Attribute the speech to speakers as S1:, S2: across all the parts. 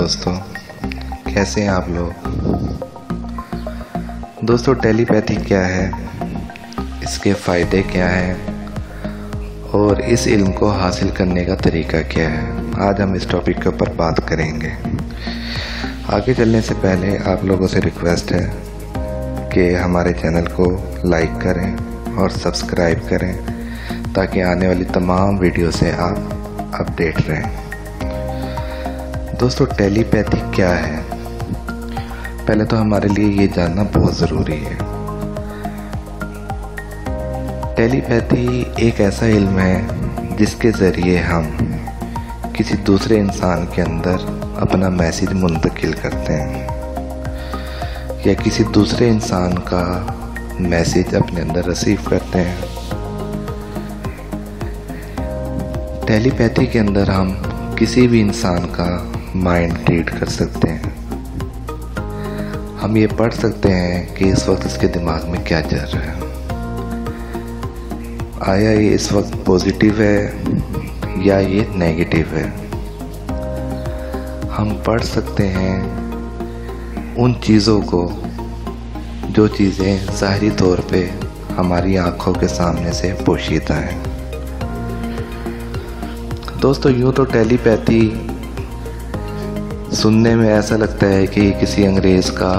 S1: دوستوں، کیسے ہیں آپ لوگ؟ دوستوں، ٹیلی پیتھی کیا ہے، اس کے فائدے کیا ہیں اور اس علم کو حاصل کرنے کا طریقہ کیا ہے، آج ہم اس ٹاپک کے اوپر بات کریں گے۔ آگے چلنے سے پہلے آپ لوگوں سے ریکویسٹ ہے کہ ہمارے چینل کو لائک کریں اور سبسکرائب کریں تاکہ آنے والی تمام ویڈیو سے آپ اپڈیٹ رہیں۔ دوستو، ٹیلی پیتھی کیا ہے؟ پہلے تو ہمارے لیے یہ جاننا بہت ضروری ہے۔ ٹیلی پیتھی ایک ایسا علم ہے جس کے ذریعے ہم کسی دوسرے انسان کے اندر اپنا میسیج منتقل کرتے ہیں یا کسی دوسرے انسان کا میسیج اپنے اندر ریسیو کرتے ہیں۔ ٹیلی پیتھی کے اندر ہم کسی بھی انسان کا مائنڈ ریڈ کر سکتے ہیں۔ ہم یہ پڑھ سکتے ہیں کہ اس وقت اس کے دماغ میں کیا چل رہا ہے، آیا یہ اس وقت پوزیٹیو ہے یا یہ نیگیٹیو ہے۔ ہم پڑھ سکتے ہیں ان چیزوں کو جو چیزیں ظاہری طور پہ ہماری آنکھوں کے سامنے سے پوشیدہ ہیں۔ دوستو، یوں تو ٹیلی پیتھی سننے میں ایسا لگتا ہے کہ یہ کسی انگریز کا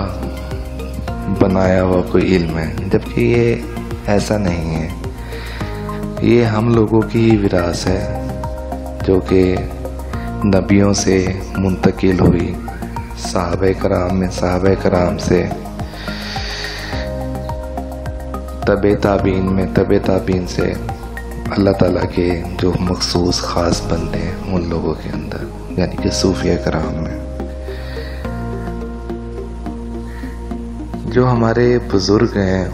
S1: بنایا ہوا کوئی علم ہے، جبکہ یہ ایسا نہیں ہے۔ یہ ہم لوگوں کی ہی وراثت ہے جو کہ نبیوں سے منتقل ہوئی، صحابہ کرام سے تبع تابعین سے اللہ تعالیٰ کے جو مخصوص خاص بندے ہیں ان لوگوں کے اندر، یعنی کہ صوفیہ کرام میں۔ جو ہمارے بزرگ ہیں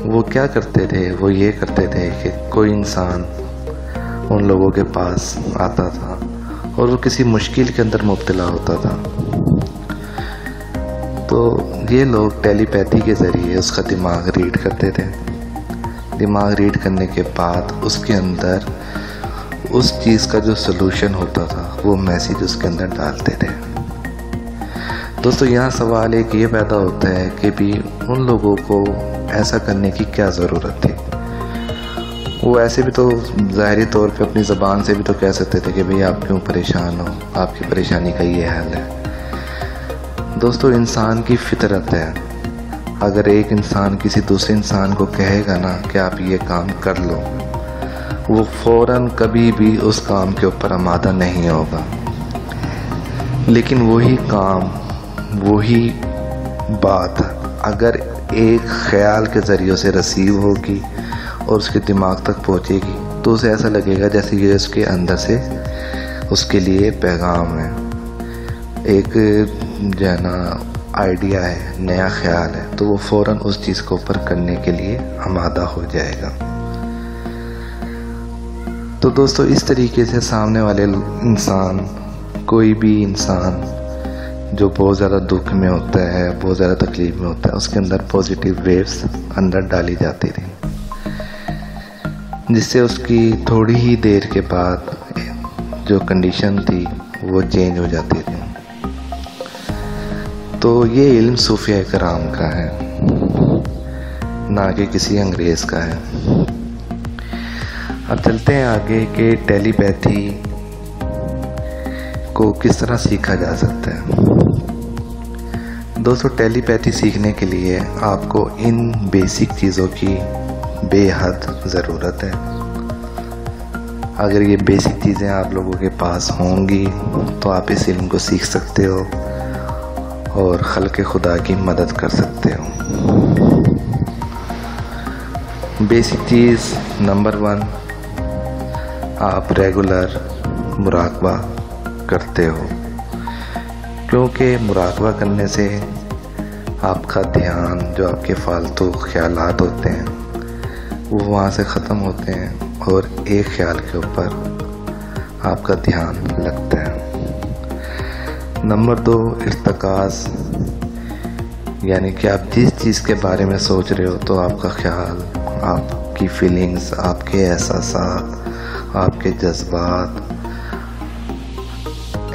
S1: وہ کیا کرتے تھے؟ وہ یہ کرتے تھے کہ کوئی انسان ان لوگوں کے پاس آتا تھا اور وہ کسی مشکل کے اندر مبتلا ہوتا تھا، تو یہ لوگ ٹیلی پیتھی کے ذریعے اس کا دماغ ریڈ کرتے تھے۔ دماغ ریڈ کرنے کے بعد اس کے اندر اس چیز کا جو سلوشن ہوتا تھا وہ میسیج اس کے اندر ڈالتے تھے۔ دوستو، یہاں سوال ایک یہ پیدا ہوتا ہے کہ بھی ان لوگوں کو ایسا کرنے کی کیا ضرورت تھی؟ وہ ایسے بھی تو ظاہری طور پہ اپنی زبان سے بھی تو کہہ سکتے تھے کہ بھئی آپ کیوں پریشان ہو، آپ کی پریشانی کا یہ حل ہے۔ دوستو، انسان کی فطرت ہے، اگر ایک انسان کسی دوسرے انسان کو کہے گا نا کہ آپ یہ کام کر لو، وہ فوراً کبھی بھی اس کام کے اوپر آمادہ نہیں ہوگا، لیکن وہی کام، وہی بات اگر ایک خیال کے ذریعے سے ریسیو ہوگی اور اس کے دماغ تک پہنچے گی تو اسے ایسا لگے گا جیسے یہ اس کے اندر سے اس کے لیے پیغام ہے، ایک جو ہے نا آئیڈیا ہے، نیا خیال ہے، تو وہ فوراً اس چیز کو اوپر کرنے کے لیے آمادہ ہو جائے گا۔ تو دوستو، اس طریقے سے سامنے والے انسان، کوئی بھی انسان جو بہت زیادہ دکھ میں ہوتا ہے، بہت زیادہ تکلیف میں ہوتا ہے، اس کے اندر پازیٹیو ویوز اندر ڈالی جاتی تھی، جس سے اس کی تھوڑی ہی دیر کے بعد جو کنڈیشن تھی وہ چینج ہو جاتی تھی۔ تو یہ علم صوفیہ کرام کا ہے، نہ کہ کسی انگریز کا ہے۔ اب چلتے ہیں آگے کہ ٹیلی پیتھی کو کس طرح سیکھا جا سکتا ہے۔ دوستو، ٹیلی پیتھی سیکھنے کے لیے آپ کو ان بیسک چیزوں کی بے حد ضرورت ہے۔ اگر یہ بیسک چیزیں آپ لوگوں کے پاس ہوں گی تو آپ اس علم کو سیکھ سکتے ہو اور خلق خدا کی مدد کر سکتے ہو۔ بیسک چیز نمبر 1، آپ ریگولر مراقبہ کرتے ہو، کیونکہ مراقبہ کرنے سے آپ کا دھیان، جو آپ کے فالتو خیالات ہوتے ہیں وہ وہاں سے ختم ہوتے ہیں اور ایک خیال کے اوپر آپ کا دھیان لگتا ہے۔ نمبر 2، ارتکاز، یعنی کہ آپ جس چیز کے بارے میں سوچ رہے ہو تو آپ کا خیال، آپ کی فیلنگز، آپ کے احساسات، آپ کے جذبات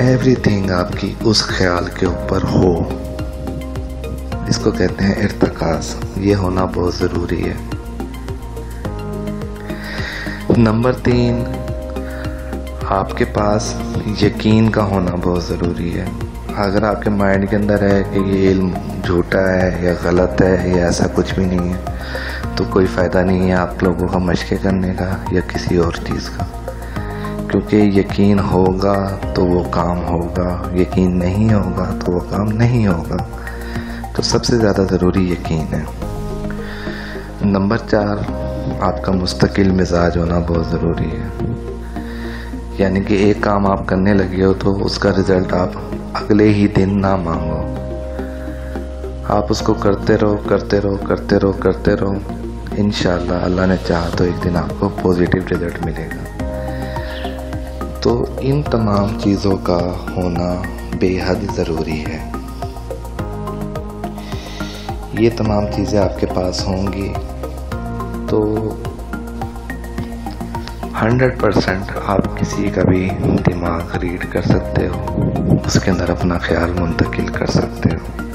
S1: ایوری تھنگ آپ کی اس خیال کے اوپر ہو، اس کو کہتے ہیں ارتکاز. یہ ہونا بہت ضروری ہے. نمبر 3، آپ کے پاس یقین کا ہونا بہت ضروری ہے. اگر آپ کے مائنڈ کے اندر ہے کہ یہ علم جھوٹا ہے یا غلط ہے یا ایسا کچھ بھی نہیں ہے، تو کوئی فائدہ نہیں ہے آپ لوگوں کا مشقیں کرنے کا یا کسی اور چیز کا. کیونکہ یقین ہوگا تو وہ کام ہوگا، یقین نہیں ہوگا تو وہ کام نہیں ہوگا. تو سب سے زیادہ ضروری یقین ہے. نمبر 4، آپ کا مستقل مزاج ہونا بہت ضروری ہے. یعنی کہ ایک کام آپ کرنے لگے ہو تو اس کا رزلٹ آپ اگلے ہی دن نہ مانگو. آپ اس کو کرتے رہو کرتے رہو کرتے رہو کرتے رہو. انشاءاللہ اللہ نے چاہا تو ایک دن آپ کو پوزیٹیو رزلٹ ملے گا. تو ان تمام چیزوں کا ہونا بے حد ضروری ہے. یہ تمام چیزیں آپ کے پاس ہوں گی تو 100% آپ کسی کا بھی دماغ ریڈ کر سکتے ہو، اس کے اندر اپنا خیال منتقل کر سکتے ہو.